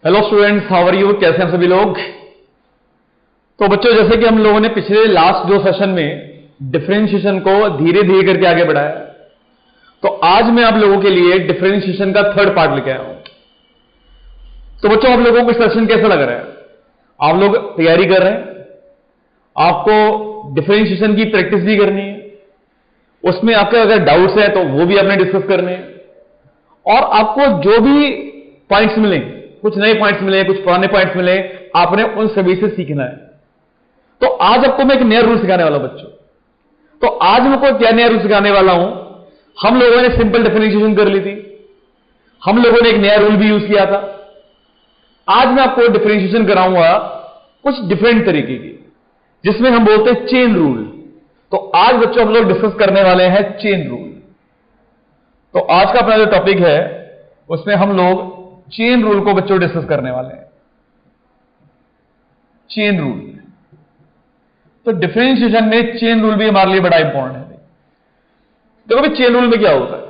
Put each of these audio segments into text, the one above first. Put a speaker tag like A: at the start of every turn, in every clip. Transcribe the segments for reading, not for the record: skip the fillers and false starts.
A: Hello students, how are you? कैसे हैं सभी लोग? तो बच्चों, जैसे कि हम लोगों ने पिछले लास्ट दो सेशन में डिफरेंशिएशन को धीरे धीरे करके आगे बढ़ाया, तो आज मैं आप लोगों के लिए डिफरेंशिएशन का थर्ड पार्ट लेके आया हूं। तो बच्चों, आप लोगों को सेशन कैसा लग रहा है? आप लोग तैयारी कर रहे हैं? आपको डिफरेंशिएशन की प्रैक्टिस भी करनी है, उसमें आपके अगर डाउट्स है तो वो भी आपने डिस्कस करने हैं, और आपको जो भी पॉइंट्स मिले, कुछ नए पॉइंट्स मिले, कुछ पुराने पॉइंट्स मिले, आपने उन सभी से सीखना है। तो आज आपको मैं एक नया रूल सिखाने वाला हूं बच्चों। तो आज मैं कोई क्या नया रूल सिखाने वाला हूं? हम लोगों ने सिंपल डिफरेंशिएशन कर ली थी, हम लोगों ने एक नया रूल भी यूज किया था। आज मैं आपको डिफरेंशिएशन कराऊंगा कुछ डिफरेंट तरीके की, जिसमें हम बोलते हैं चेन रूल। तो आज बच्चों हम लोग डिस्कस करने वाले हैं चेन रूल। तो आज का अपना जो टॉपिक है उसमें हम लोग चेन रूल को बच्चों डिस्कस करने वाले हैं। चेन रूल, तो डिफरेंशिएशन में चेन रूल भी हमारे लिए बड़ा इंपॉर्टेंट है। देखो भाई, चेन रूल में क्या होता है?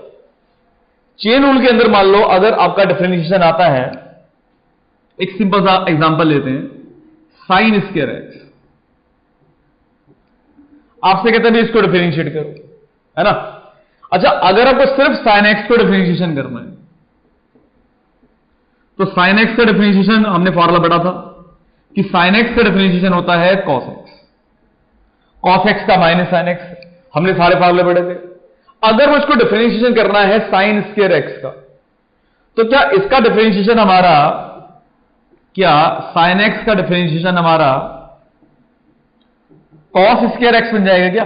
A: चेन रूल के अंदर मान लो अगर आपका डिफरेंशिएशन आता है, एक सिंपल सा एग्जांपल लेते हैं, साइन स्क्वायर एक्स। आपसे कहते हैं इसको डिफरेंशिएट करो, है ना? अच्छा, अगर आपको सिर्फ साइन एक्स को डिफरेंशिएशन करना है तो साइन एक्स का डिफरेंशिएशन हमने फॉर्मूला पढ़ा था कि साइन एक्स का डिफरेंशिएशन होता है कॉस एक्स, कॉस एक्स का माइनस साइन एक्स। हमने सारे फॉर्मूले पढ़े थे। अगर मुझको डिफरेंशिएशन करना है साइन स्क्वायर एक्स का, तो क्या इसका डिफरेंशिएशन हमारा, क्या साइन एक्स का डिफरेंशिएशन हमारा कॉस स्क्वायर एक्स बन जाएगा क्या?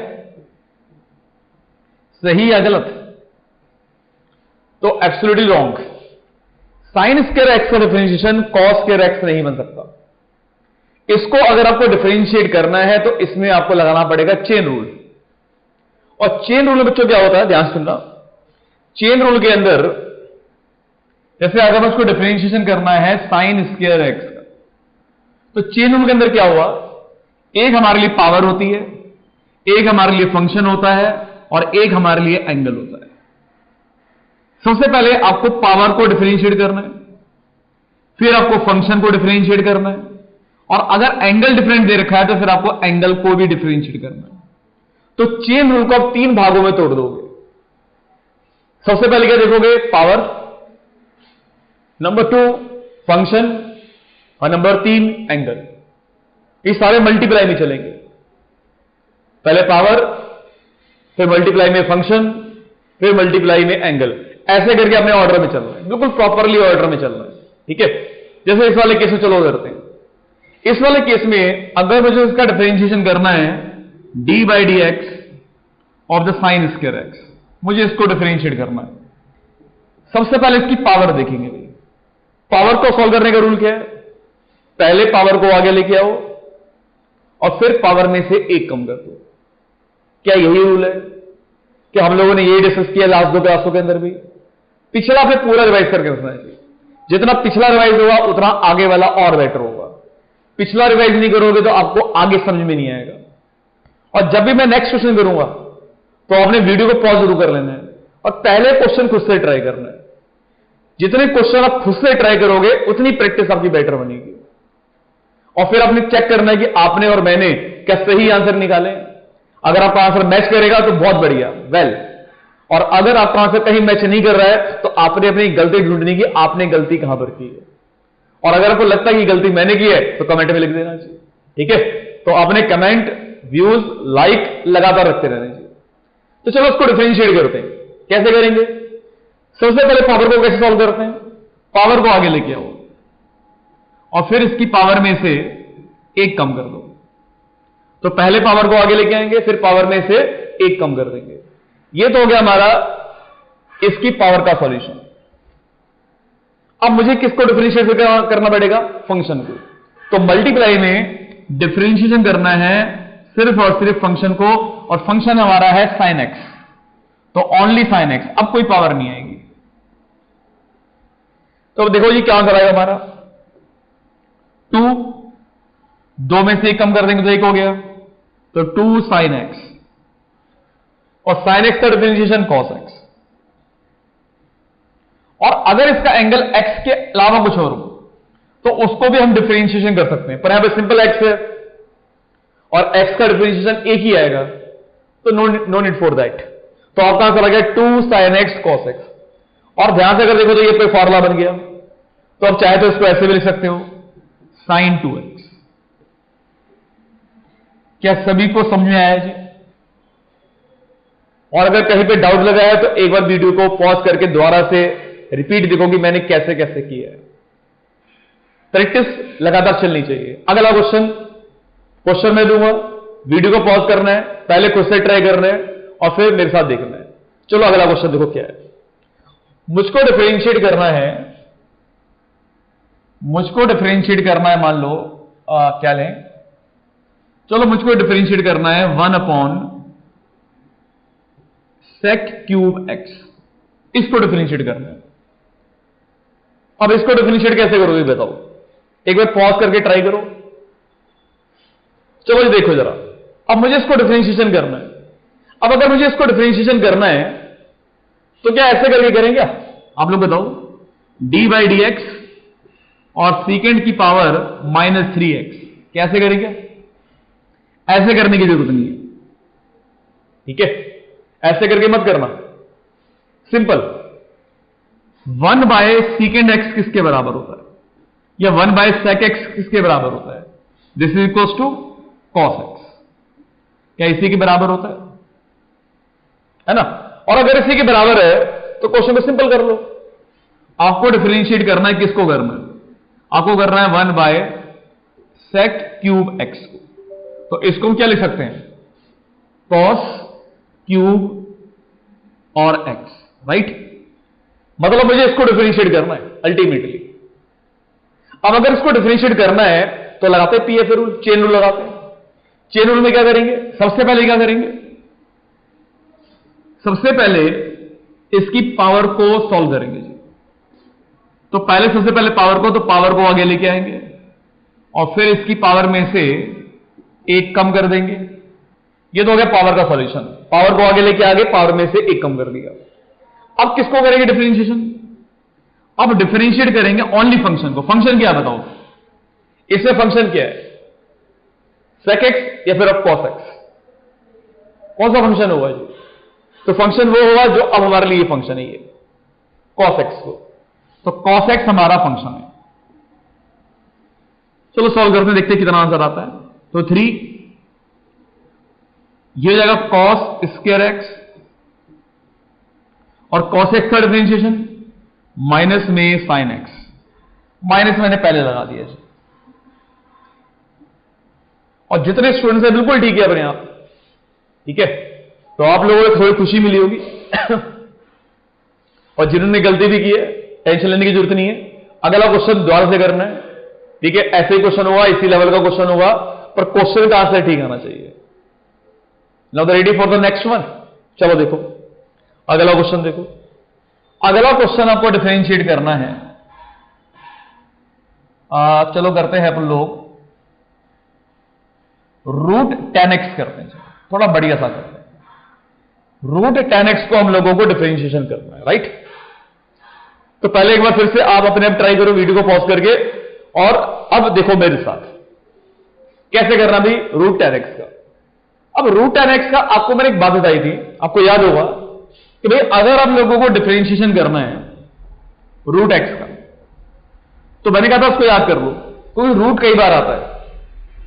A: सही या गलत? तो absolutely wrong. Sine square x का डिफरेंशिएशन कॉस स्क्वायर एक्स नहीं बन सकता। इसको अगर आपको डिफरेंशिएट करना है तो इसमें आपको लगाना पड़ेगा चेन रूल। और चेन रूल में बच्चों क्या होता है, ध्यान सुनना। चेन रूल के अंदर जैसे अगर उसको डिफरेंशिएशन करना है साइन स्क्वायर एक्स का, तो चेन रूल के अंदर क्या हुआ? एक हमारे लिए पावर होती है, एक हमारे लिए फंक्शन होता है, और एक हमारे लिए एंगल होता है। सबसे पहले आपको पावर को डिफरेंशिएट करना है, फिर आपको फंक्शन को डिफरेंशिएट करना है, और अगर एंगल डिफरेंट दे रखा है तो फिर आपको एंगल को भी डिफरेंशिएट करना है। तो चेन रूल को आप तीन भागों में तोड़ दोगे। सबसे पहले क्या देखोगे? पावर, नंबर 2 फंक्शन, और नंबर 3 एंगल। ये सारे मल्टीप्लाई में चलेंगे। पहले पावर, फिर मल्टीप्लाई में फंक्शन, फिर मल्टीप्लाई में एंगल। ऐसे करके अपने ऑर्डर में चलना है, बिल्कुल प्रॉपरली ऑर्डर में चलना है। ठीक है? जैसे इस वाले केस में चलो करते हैं। इस वाले केस में अगर मुझे इसका डिफरेंशिएशन करना है D by d x of the sine square x, मुझे इसको डिफरेंशिएट करना है। सबसे पहले इसकी पावर देखेंगे। पावर को सॉल्व करने का रूल क्या है? पहले पावर को आगे लेके आओ और फिर पावर में से एक कम कर दो। क्या यही रूल है? क्या हम लोगों ने यही डिस्कस किया लास्ट दो क्लासों के अंदर भी? पिछला आपने पूरा रिवाइज करके रखना है। जितना पिछला रिवाइज होगा उतना आगे वाला और बेटर होगा। पिछला रिवाइज नहीं करोगे तो आपको आगे समझ में नहीं आएगा। और जब भी मैं नेक्स्ट क्वेश्चन करूंगा तो आपने वीडियो को पॉज जरूर कर लेना है और पहले क्वेश्चन खुद से ट्राई करना है। जितने क्वेश्चन आप खुद से ट्राई करोगे उतनी प्रैक्टिस आपकी बेटर बनेगी। और फिर आपने चेक करना है कि आपने और मैंने क्या सही आंसर निकाले। अगर आपका आंसर मैच करेगा तो बहुत बढ़िया, वेल। और अगर आपका आंसर कहीं मैच नहीं कर रहा है तो आपने अपनी गलती ढूंढनी की, आपने गलती कहां पर की है। और अगर आपको लगता है कि गलती मैंने की है तो कमेंट में लिख देना चाहिए। ठीक है? तो आपने कमेंट, व्यूज, लाइक लगातार रखते रहना चाहिए। तो चलो उसको डिफरेंशिएट करते हैं। कैसे करेंगे? सबसे पहले पावर को कैसे सॉल्व करते हैं? पावर को आगे लेके आओ और फिर इसकी पावर में से एक कम कर दो। तो पहले पावर को आगे लेके आएंगे, फिर पावर में से एक कम कर देंगे। ये तो हो गया हमारा इसकी पावर का सॉल्यूशन। अब मुझे किसको डिफरेंशिएट करना पड़ेगा? फंक्शन को। तो मल्टीप्लाई में डिफरेंशिएशन करना है सिर्फ और सिर्फ फंक्शन को, और फंक्शन हमारा है साइन एक्स, तो ओनली साइन एक्स। अब कोई पावर नहीं आएगी। तो अब देखो ये क्या कराएगा हमारा 2, 2 में से एक कम कर देंगे तो एक हो गया, तो 2 साइन एक्स, और साइन एक्स का डिफरेंशिएशन कॉस एक्स। और अगर इसका एंगल x के अलावा कुछ और हो तो उसको भी हम डिफरेंशिएशन कर सकते हैं, पर यहां पे सिंपल एक्स है और एक्स का डिफरेंशिएशन एक ही आएगा, तो नो नीड फॉर दैट। तो आपका आंसर आ गया 2 sin x cos x। और ध्यान से अगर देखो तो ये कोई फॉर्मूला बन गया, तो आप चाहे तो इसको ऐसे भी लिख सकते हो sin 2x। क्या सभी को समझ में आया जी? और अगर कहीं पे डाउट लगा है तो एक बार वीडियो को पॉज करके दोबारा से रिपीट देखो कि मैंने कैसे कैसे किया है। प्रैक्टिस लगातार चलनी चाहिए। अगला क्वेश्चन मैं दूंगा, वीडियो को पॉज करना है, पहले खुद से ट्राई करना है और फिर मेरे साथ देखना है। चलो अगला क्वेश्चन देखो क्या है। मुझको डिफरेंशिएट करना है, मान लो क्या लें, चलो मुझको डिफरेंशिएट करना है 1 sec क्यूब x। इसको डिफरेंशिएट करना है। अब इसको डिफरेंशिएट कैसे करोगे बताओ, एक बार पॉज करके ट्राई करो। चलो देखो जरा, अब मुझे इसको डिफरेंशिएशन करना है। अब अगर मुझे इसको डिफरेंशिएशन करना है तो क्या ऐसे करके करेंगे? आप लोग बताओ, डी बाई डी एक्स और सीकेंड की पावर -3x कैसे करेंगे? ऐसे करने की जरूरत नहीं है, ठीक है? ऐसे करके मत करना, सिंपल 1 बाय सीकेंड एक्स किसके बराबर होता है, या 1 बाय सेक एक्स किसके बराबर होता है? This is equals to cos x. क्या इसी के बराबर होता है ना? और अगर इसी के बराबर है तो क्वेश्चन को सिंपल कर लो। आपको डिफरेंशिएट करना है, किसको करना है? आपको करना है 1 बाय सेक क्यूब एक्स को। तो इसको हम क्या लिख सकते हैं? कॉस क्यूब और एक्स, राइट? मतलब मुझे इसको डिफरेंशिएट करना है अल्टीमेटली। अब अगर इसको डिफरेंशिएट करना है तो लगाते हैं पीएफ रूल, चेन रूल लगाते हैं। चेन रूल में क्या करेंगे? सबसे पहले क्या करेंगे? सबसे पहले इसकी पावर को सॉल्व करेंगे जी। तो पहले सबसे पहले पावर को आगे लेके आएंगे और फिर इसकी पावर में से एक कम कर देंगे। ये तो हो गया पावर का सॉल्यूशन। पावर को आगे लेके आगे पावर में से एक कम कर दिया। अब किसको करेंगे डिफरेंशिएशन? अब डिफरेंशिएट करेंगे ओनली फंक्शन को। फंक्शन क्या बताओ? इसमें फंक्शन क्या है? सेक एक्स या फिर अब कॉस एक्स? कौन सा फंक्शन होगा जी? तो फंक्शन वो होगा जो अब हमारे लिए फंक्शन है, ये कॉस एक्स को। तो कॉस एक्स हमारा फंक्शन है। चलो सॉल्व करते हैं, देखते हैं कितना आंसर आता है। तो 3 ये हो जाएगा कॉस स्क्वायर एक्स और कॉस एक्स का डिफरेंशिएशन माइनस में साइन एक्स। माइनस मैंने पहले लगा दिया जी। और जितने स्टूडेंट्स हैं बिल्कुल ठीक है अपने आप, ठीक है? तो आप लोगों को थोड़ी खुशी मिली होगी और जिन्होंने गलती भी की है टेंशन लेने की जरूरत नहीं है। अगला क्वेश्चन दोबारा से करना है, ठीक है? ऐसे ही क्वेश्चन होगा, इसी लेवल का क्वेश्चन होगा, पर क्वेश्चन का आंसर ठीक आना चाहिए। Now the ready for the next one. चलो देखो अगला क्वेश्चन देखो। अगला क्वेश्चन आपको डिफरेंशिएट करना है। चलो करते हैं अपन लोग रूट 10x करते हैं, थोड़ा बढ़िया सा करते हैं। रूट 10x को हम लोगों को डिफरेंशिएशन करना है, राइट? तो पहले एक बार फिर से आप अपने आप ट्राई करो वीडियो को पॉज करके, और अब देखो मेरे साथ कैसे करना भी रूट 10x का। अब रूट 10x का आपको मैंने एक बात बताई थी, आपको याद होगा कि भाई अगर आप लोगों को डिफरेंशिएशन करना है रूट x का, तो मैंने कहा था उसको याद कर लो, क्योंकि रूट कई बार आता है।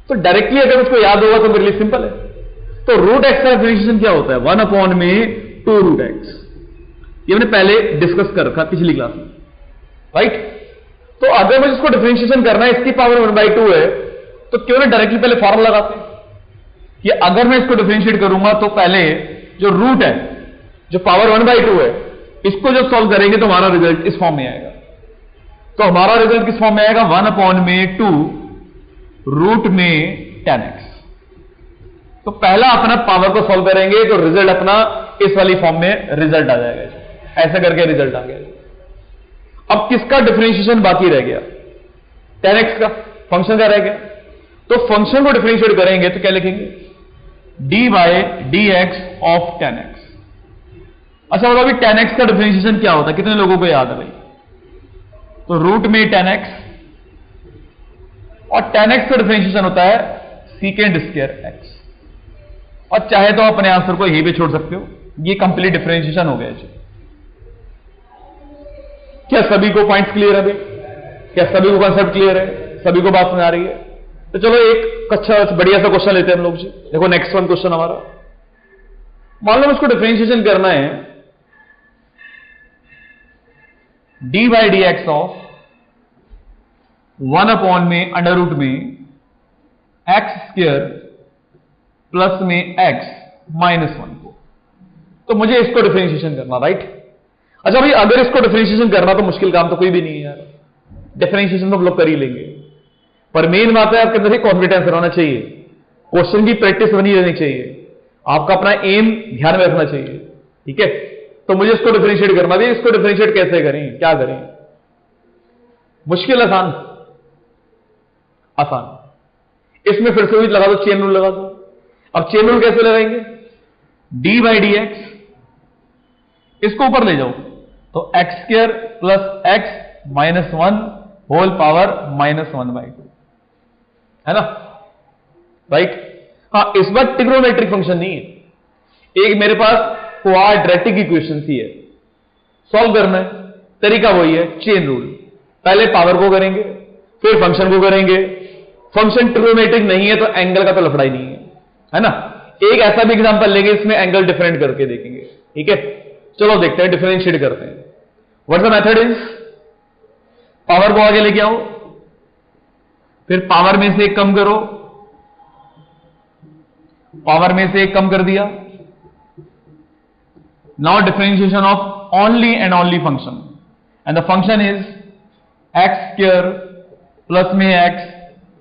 A: तो डायरेक्टली अगर उसको याद होगा तो मेरे लिए सिंपल है। तो रूट एक्स का डिफरेंशिएशन क्या होता है? 1/2 रूट एक्स। ये मैंने पहले डिस्कस कर रखा पिछली क्लास में, राइट? तो अगर मुझे इसको डिफरेंशिएशन करना है, इसकी पावर 1/2 है, तो क्यों ना डायरेक्टली पहले फॉर्मूला लगाते हैं कि अगर मैं इसको डिफरेंशिएट करूंगा तो पहले जो रूट है, जो पावर 1/2 है, इसको जब सॉल्व करेंगे तो हमारा रिजल्ट इस फॉर्म में आएगा। तो हमारा रिजल्ट किस फॉर्म में आएगा? 1/2 रूट में 10x। तो पहला अपना पावर को सॉल्व करेंगे तो रिजल्ट अपना इस वाली फॉर्म में रिजल्ट आ जाएगा। ऐसा करके रिजल्ट आ गया। अब किसका डिफरेंशिएशन बाकी रह गया? 10x का, फंक्शन का रह गया। तो फंक्शन को डिफरेंशिएट करेंगे तो क्या लिखेंगे? D by d x of 10x। अच्छा बताओ अभी 10x का डिफरेंशिएशन क्या होता है? कितने लोगों को याद है भाई? तो रूट में 10x और tan x का डिफरेंशिएशन होता है सीकेंड स्क्वायर x, और चाहे तो अपने आंसर को यही भी छोड़ सकते हो। ये कंप्लीट डिफरेंशिएशन हो गया जी। क्या सभी को पॉइंट्स क्लियर है अभी? क्या सभी को कॉन्सेप्ट क्लियर है? सभी को बात समझ आ रही है? तो चलो एक अच्छा बढ़िया सा क्वेश्चन लेते हैं हम लोग जी। देखो नेक्स्ट वन क्वेश्चन हमारा, मान लो उसको डिफरेंशिएशन करना है D by d x of 1 upon में अंडर रूट में एक्स स्क्वायर प्लस में एक्स माइनस 1 को, तो मुझे इसको डिफरेंशिएशन करना, राइट? अच्छा भाई, अगर इसको डिफरेंशिएशन करना तो मुश्किल काम तो कोई भी नहीं है यार, डिफरेंशिएशन तो हम लोग कर ही लेंगे, पर मेन बात है आपके अंदर ही कॉन्फिडेंस रहना चाहिए, क्वेश्चन की प्रैक्टिस बनी रहनी चाहिए, आपका अपना एम ध्यान में रखना चाहिए, ठीक है? तो मुझे इसको डिफरेंशिएट करना है। इसको डिफरेंशिएट कैसे करें, क्या करें? मुश्किल, आसान? आसान। इसमें फिर से भी लगा दो, चेन रूल लगा दो। अब चेन रूल कैसे लगाएंगे? डी बाई डी एक्स, इसको ऊपर ले जाओ तो x square plus x minus 1 whole power minus 1/2, है ना, राइट? हाँ, इस बार ट्रिग्नोमेट्रिक फंक्शन नहीं है, एक मेरे पास क्वाड्रेटिक इक्वेशन ही है, सॉल्व करना है, तरीका वही है, चेन रूल। पहले पावर को करेंगे, फिर फंक्शन को करेंगे। फंक्शन ट्रिग्नोमेट्रिक नहीं है तो एंगल का तो लफड़ा ही नहीं है ना? एक ऐसा भी एग्जांपल लेंगे, इसमें एंगल डिफरेंट करके देखेंगे, ठीक है? चलो देखते हैं, डिफरेंशिएट करते हैं। What the method is, power को आगे लेके आओ, फिर पावर में से एक कम करो, पावर में से एक कम कर दिया। Now differentiation of only and only function, and the function is x square plus में एक्स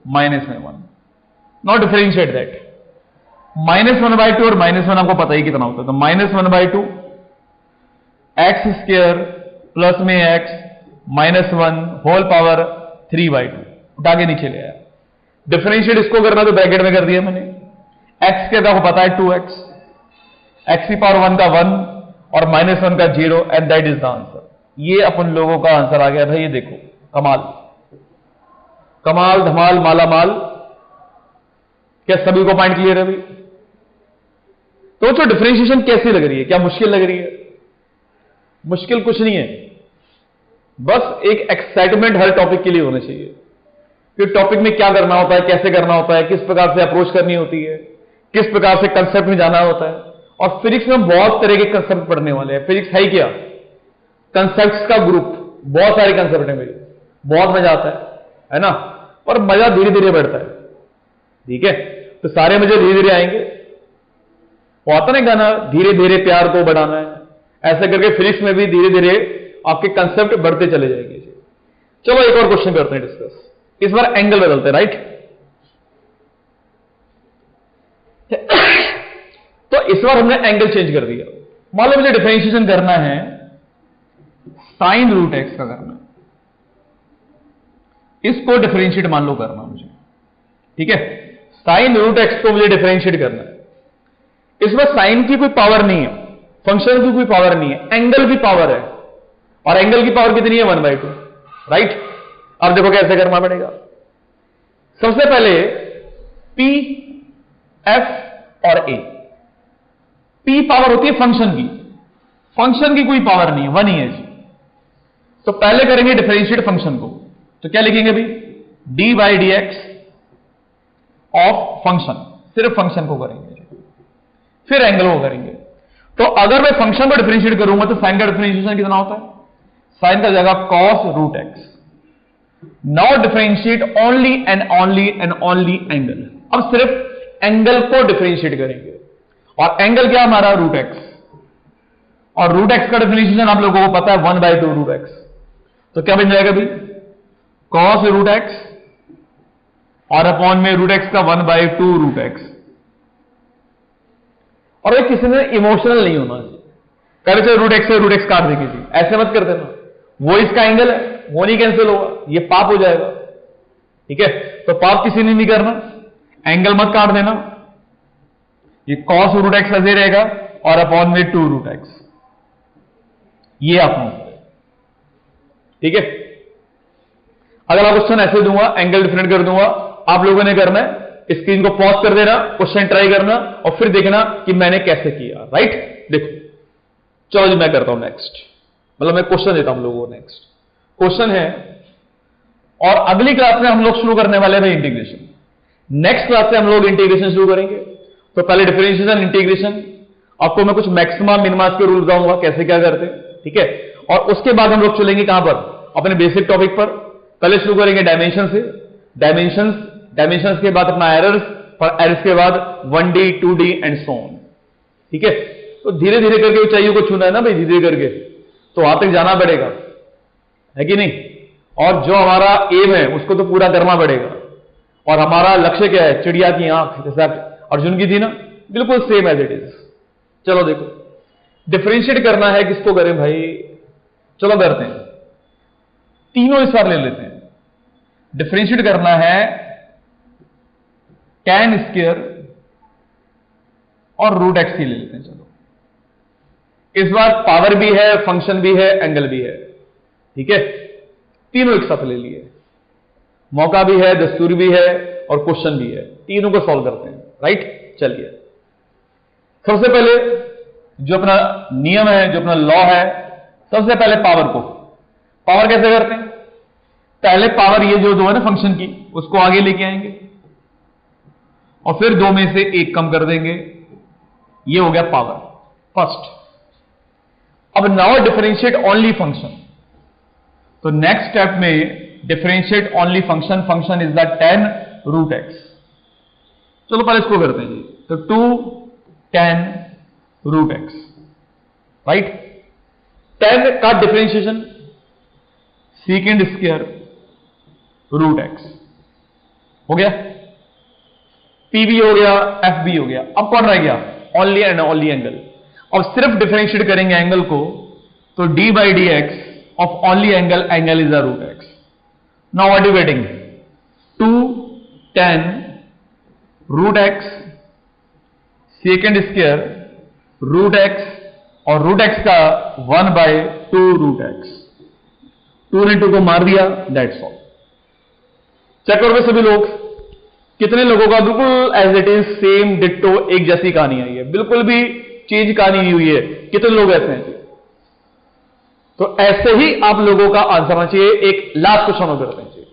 A: माइनस में 1। नाउ डिफरेंशिएट दैट, -1/2 और -1 आपको पता ही कितना होता है, तो -1/2 एक्स स्क्वायर प्लस में एक्स माइनस 1 होल पावर 3/2, उठा के नीचे ले आया। डिफरेंशिएट इसको करना तो ब्रैकेट में कर दिया मैंने, एक्स के आपको पता है 2x, एक्स की पावर 1 का 1 और -1 का 0, and that is the answer. ये अपन लोगों का आंसर आ गया भाई, ये देखो, कमाल कमाल धमाल माला माल। क्या सभी को पॉइंट क्लियर है भाई? तो जो डिफरेंशिएशन कैसी लग रही है, क्या मुश्किल लग रही है? मुश्किल कुछ नहीं है, बस एक एक्साइटमेंट हर टॉपिक के लिए होना चाहिए कि टॉपिक में क्या करना होता है, कैसे करना होता है, किस प्रकार से अप्रोच करनी होती है, किस प्रकार से कंसेप्ट में जाना होता है। और फिजिक्स में बहुत तरह के कंसेप्ट पढ़ने वाले हैं। फिजिक्स है क्या? कंसेप्ट्स का ग्रुप, बहुत सारे कंसेप्ट है मेरे, बहुत मजा आता है ना? और मजा धीरे धीरे बढ़ता है, ठीक है? तो सारे मजे धीरे धीरे आएंगे। वो आता ना गाना, धीरे धीरे प्यार को बढ़ाना है, ऐसे करके फिजिक्स में भी धीरे धीरे आपके कंसेप्ट बढ़ते चले जाएंगे। चलो एक और क्वेश्चन करते हैं डिस्कस, इस बार एंगल बदलते हैं, राइट? तो इस बार हमने एंगल चेंज कर दिया। मान लो मुझे डिफरेंशिएशन करना है साइन रूट एक्स का करना है, इसको डिफरेंशिएट मान लो करना मुझे, ठीक है? साइन रूट एक्स को मुझे डिफरेंशिएट करना है। इस बार साइन की कोई पावर नहीं है, फंक्शन की कोई पावर नहीं है, एंगल की पावर है, और एंगल की पावर कितनी है? 1/2, राइट? अब देखो कैसे करना पड़ेगा। सबसे पहले P, F और A। P पावर होती है फंक्शन की कोई पावर नहीं है, 1 ही है जी। तो पहले करेंगे डिफरेंशिएट फंक्शन को, तो क्या लिखेंगे भाई? D by d x of function, सिर्फ फंक्शन को करेंगे, फिर एंगल को करेंगे। तो अगर मैं फंक्शन को डिफरेंशिएट करूंगा तो साइन का डिफरेंशिएशन कितना होता है? साइन का जाएगा cos root x. Now differentiate only and only angle. अब सिर्फ एंगल को डिफरेंशिएट करेंगे, और एंगल क्या हमारा? रूट एक्स, और रूट एक्स का डिफरेंशिएशन आप लोगों को पता है 1/2 रूट एक्स। तो क्या बन जाएगा भाई? कॉस रूट एक्स और अपॉन में रूट एक्स का 1/2 रूट एक्स। और ये किसी ने इमोशनल नहीं होना, कह रहे रूट एक्स काट देंगे जी, ऐसे मत कर देना, वो इसका एंगल है, वो नहीं कैंसिल होगा, ये पाप हो जाएगा, ठीक है? तो पाप किसी ने नहीं करना, एंगल मत काट देना, ये कॉस रूट एक्स ऐसे रहेगा और अपॉन में 2 रूट एक्स, ये आपने, ठीक है? अगला क्वेश्चन ऐसे दूंगा, एंगल डिफरेंट कर दूंगा, आप लोगों ने करना है, स्क्रीन को पॉज कर देना, क्वेश्चन ट्राई करना और फिर देखना कि मैंने कैसे किया। राइट, देखो चलो जी मैं करता हूं नेक्स्ट, मतलब मैं क्वेश्चन देता हूं लोगों को। नेक्स्ट क्वेश्चन है, और अगली क्लास में हम लोग शुरू करने वाले हैं इंटीग्रेशन। नेक्स्ट क्लास से हम लोग इंटीग्रेशन शुरू करेंगे। तो पहले डिफरेंशिएशन, इंटीग्रेशन, आपको मैं कुछ मैक्सिमम मिनिमम के रूल बताऊंगा कैसे क्या करते हैं, ठीक है। और उसके बाद हम लोग चलेंगे कहां पर, अपने बेसिक टॉपिक पर। पहले शुरू करेंगे डायमेंशन से, डायमेंशंस के बाद अपना एरर्स, और एरर्स के बाद 1D 2D and so on, ठीक है। तो धीरे धीरे करके ऊंचाइयों को छूना है ना भाई, धीरे धीरे करके, तो वहां तक जाना पड़ेगा, है कि नहीं। और जो हमारा एम है उसको तो पूरा करना पड़ेगा। और हमारा लक्ष्य क्या है, चिड़िया की आंख, जैसे अर्जुन की थी ना, बिल्कुल सेम एज इट इज। चलो देखो, डिफरेंशिएट करना है, किसको करें भाई, चलो करते हैं, तीनों इस बार ले लेते हैं। डिफरेंशिएट करना है tan स्क्वायर और रूट एक्स ही ले लेते हैं। चलो इस बार पावर भी है, फंक्शन भी है, एंगल भी है, ठीक है। तीनों एक साथ ले लिए, मौका भी है, दस्तूर भी है और क्वेश्चन भी है, तीनों को सॉल्व करते हैं। राइट, चलिए सबसे पहले जो अपना नियम है, जो अपना लॉ है, सबसे पहले पावर कैसे करते हैं, पहले पावर ये जो दो है ना फंक्शन की, उसको आगे लेके आएंगे और फिर दो में से एक कम कर देंगे, ये हो गया पावर फर्स्ट। अब नाउ डिफरेंशिएट ओनली फंक्शन। तो नेक्स्ट स्टेप में differentiate only function, function is the tan root x. चलो पहले इसको करते हैं जी, तो 2 tan root x, right. tan का differentiation second square root x हो गया, पी भी हो गया, एफ भी हो गया। अब कौन रह गया, ओनली एंड ओनली एंगल। अब सिर्फ डिफरेंशिएट करेंगे एंगल को, तो d by d x of only angle is the root x. Now what you getting, 2 tan root x second square root x, और रूट एक्स का 1/2 रूट एक्स, 2 ने 2 को मार दिया, दैट्स ऑल। चेक करो सभी लोग, कितने लोगों का बिल्कुल as it is same ditto एक जैसी कहानी आई है, बिल्कुल भी चेंज कहानी नहीं हुई है, कितने लोग ऐसे हैं। तो ऐसे ही आप लोगों का आंसर होना चाहिए। एक लास्ट क्वेश्चन और करते हैं,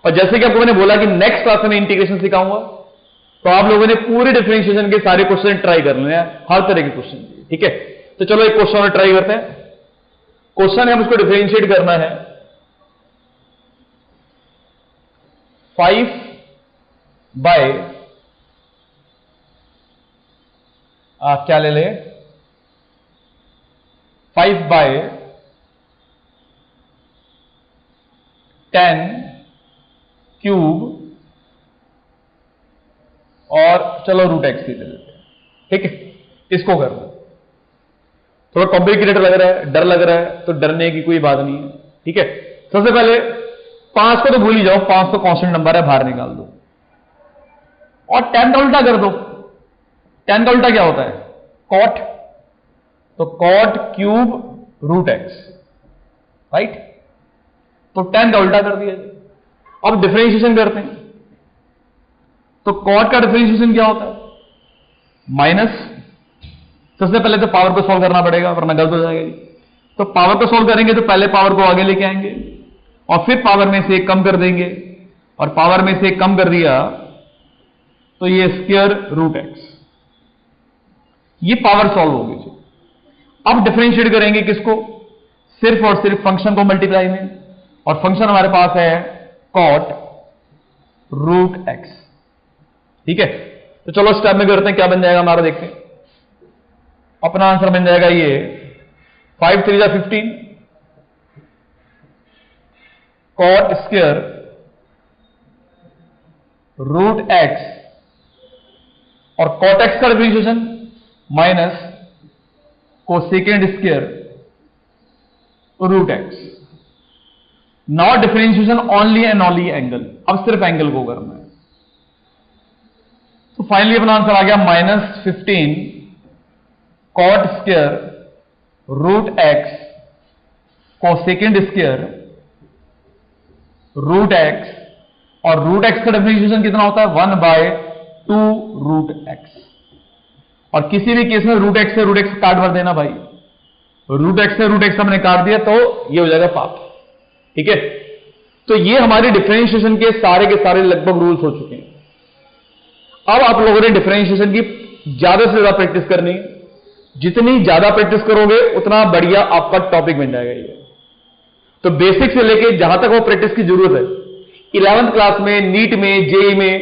A: और जैसे कि आपको मैंने बोला कि नेक्स्ट क्लास में इंटीग्रेशन सिखाऊंगा, तो आप लोगों ने पूरे डिफरेंशिएशन के सारे क्वेश्चन ट्राई करने हैं, हर तरह के क्वेश्चन, ठीक है। तो चलो एक क्वेश्चन और ट्राई करते हैं। क्वेश्चन है, उसको डिफरेंशिएट करना है 5 बाय क्या ले ले, 5 बाय 10 क्यूब, और चलो रूट एक्स ही ले लेते हैं, ठीक है। इसको कर लो, थोड़ा कॉम्प्लिकेटेड लग रहा है, डर लग रहा है, तो डरने की कोई बात नहीं है, ठीक है। सबसे पहले 5 को तो भूल ही जाओ, 5 तो कांस्टेंट नंबर है, बाहर निकाल दो, और 10 का उल्टा कर दो। 10 का उल्टा क्या होता है, कॉट, तो cot cube root x, right. तो 10 का उल्टा कर दिया। अब डिफरेंशिएशन करते हैं, तो कॉट का डिफरेंशिएशन क्या होता है, माइनस। सबसे पहले तो पावर को सॉल्व करना पड़ेगा, वरना गलत हो जाएगा। तो पावर को सॉल्व करेंगे तो पहले पावर को आगे लेके आएंगे और फिर पावर में से एक कम कर देंगे, और पावर में से एक कम कर दिया तो ये स्क्वायर रूट एक्स, ये पावर सॉल्व होगी जी। अब डिफरेंशिएट करेंगे किसको, सिर्फ और सिर्फ फंक्शन को मल्टीप्लाई में, और फंक्शन हमारे पास है कॉट रूट एक्स, ठीक है। तो चलो स्टेप में करते हैं, क्या बन जाएगा हमारा, देखते हैं। अपना आंसर बन जाएगा ये 5 3 जा 15 कॉट स्क्वायर रूट एक्स, और कॉट एक्स का differentiation minus cosecant square root x. Now differentiation only and only angle, अब सिर्फ एंगल को करना है। तो फाइनली अपना आंसर आ गया -15 cot square root x cosecant square root x और रूट एक्स का डिफरेंशिएशन कितना होता है 1/2 रूट एक्स। और किसी भी केस में रूट एक्स से रूट एक्स काट भर देना भाई, रूट एक्स से रूट एक्स हमने काट दिया तो ये हो जाएगा पाप। ठीक है, तो ये हमारे डिफरेंशिएशन के सारे लगभग रूल्स हो चुके हैं। अब आप लोगों ने डिफरेंशिएशन की ज्यादा से ज्यादा प्रैक्टिस करनी है। जितनी ज्यादा प्रैक्टिस करोगे उतना बढ़िया आपका टॉपिक बन जाएगा ये। तो बेसिक से लेके जहां तक वो प्रैक्टिस की जरूरत है, 11th क्लास में, नीट में, जेई में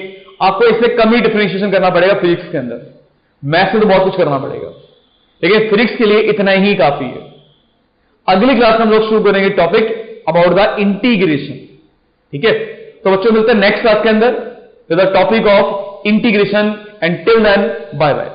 A: आपको इससे कम ही डिफरेंशिएशन करना पड़ेगा फिजिक्स के अंदर। मैथ्स में तो बहुत कुछ करना पड़ेगा, लेकिन फिजिक्स के लिए इतना ही काफी है। अगली क्लास में हम लोग शुरू करेंगे टॉपिक अबाउट द इंटीग्रेशन। ठीक है, तो बच्चों मिलते हैं नेक्स्ट क्लास के अंदर with the topic of integration, and till then bye bye.